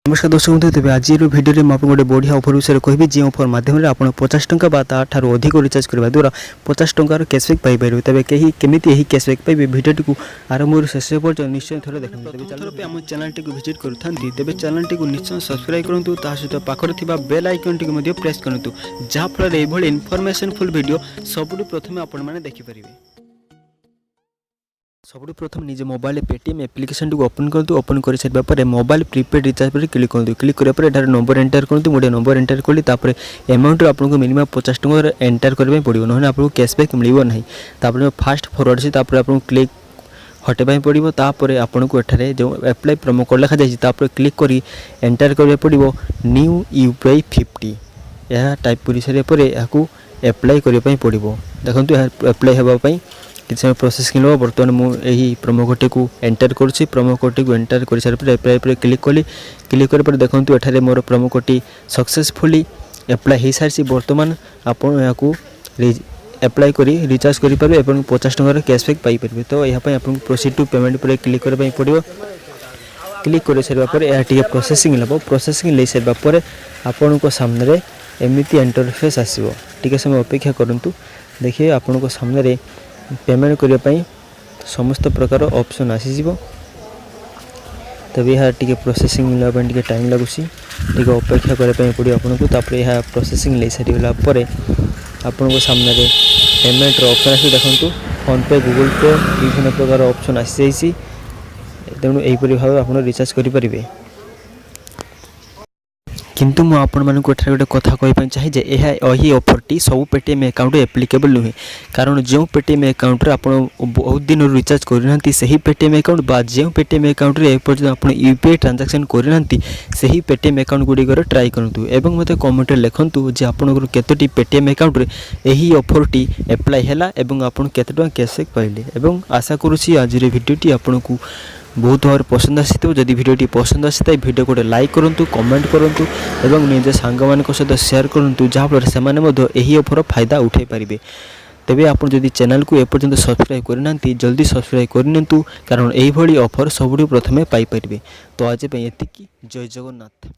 नमस्कार दर्शक बंधु तेज आज भिडियो में आपको गोटे बढ़िया ऑफर विषय कहि जो ऑफर माध्यम आप 50 टंका अधिक रिचार्ज करने द्वारा 50 टंकार कैशबैक पाइपर तेज कहीं केमी यही कैशबैक पाइबे भिडियो को आरंभ शेष पर्यटन निश्चय थोड़े देखते आम चैनल टी विजिट करूँ तेज चैनल टी निश्चय सब्सक्राइब करूँ सहित पाखे बेल आइकन टी प्रेस करूँ जहाँफल ये इनफॉरमेशन फुल वीडियो सबुठ प्रथम आपण मैंने देखिपारे। सब प्रथम निज मोबाइल पेटीएम एप्लिकेशन को ओपन करूँ। ओपन कर सारा पर मोबाइल प्रीपेड रिचार्ज पर क्लिक करूँ। क्लिक कराया नंबर एंटर करूँ। गोटे नंबर एंटर कली अमाउंट आपको मिनिमम 50 टंका एंटर करने पड़ो ना आपको कैशबैक मिलना ना। फास्ट फॉरवर्ड से आपको क्लिक हटेबा पड़ो। तापर आपन को एठारे जो अप्लाई प्रोमो कोड लिखा जाए क्लिक करी एंटर करने पड़ो न्यू यूपीआई 50 यह टाइप कर सारापर यहाँ अप्लाई करने पड़ो। देखो अप्लाई होगापी किसी समय प्रोसेस कि लो बर्तमान मुझे प्रोमो कोड को एंटर करुँच। प्रोमो कोड को एंटर कर सारे अप्लाई पर क्लिक कली। क्लिक कर देखो एठारे मोर प्रोमो कोड सक्सेसफुली अप्लाई हो सारी। बर्तमान आपड़ यहाँ अप्लाई करी रिचार्ज करेंगे और 50 टंकार कैशबैक पाइपर। तो यहाँ आपको प्रोसीड टू पेमेंट पर क्लिक करने पड़ो। क्लिक कर सारापर यह टी प्रोसेसिंग लब। प्रोसेसिंग ले सारापर आपण सामने एमती इंटरफेस आसो। टी समय अपेक्षा करूँ। देखिए आपण सामने पेमेंट करने समस्त प्रकार ऑप्शन आसीज। तब यह टी प्रोसेसिंग मिलवाई टी टाइम लगुच टी अपेक्षा करने पड़ो आपको। तापर यह प्रोसेसिंग ले सारा पर आपण सामने पेमेंट ऑप्शन आस। देखो फोन पे गूगल पे विभिन्न प्रकार ऑप्शन आसी जाइए। तेणु यहीपरि भाव आप रिचार्ज करेंगे। किंतु मु आपण मानक गोटे कथा कहना चाहिए यही ऑफर टी सब पेटीएम अकाउंट एप्लिकेबल नुहे। कारण जो पेटीएम अकाउंट आप बहुत दिन रिचार्ज करना से पेटीएम अकाउंट बा जो पेटीएम अकाउंट एपर्तन आप यूपीआई ट्रांजैक्शन करना से पेटीएम अकाउंट गुड़िकर ट्राई करूँ एवं मत कमेंट लिखुँ जे आपंकर केतोटी पेटीएम अकाउंट यही ऑफर टी एप्लाई है और आप केते टंका कैशबैक पाइले। एवं आशा करुँची आज भिडियोटी आपन को बहुत भाव पसंद आसी। जदि भिडियोटी पसंद आसी ताई भिडियो गोटे लाइक करूँ कमेंट करूँ और निज सांग मान सहित शेयर करूँ जहाँफल से यही ऑफर फायदा उठाई पारे। तेबे आप जदि चैनल को एपर्यंत सब्सक्राइब करना जल्दी सब्सक्राइब करनी कारण यही ऑफर सबुठ प्रथमे पाइपर। तो आज एतिकी जय जगन्नाथ।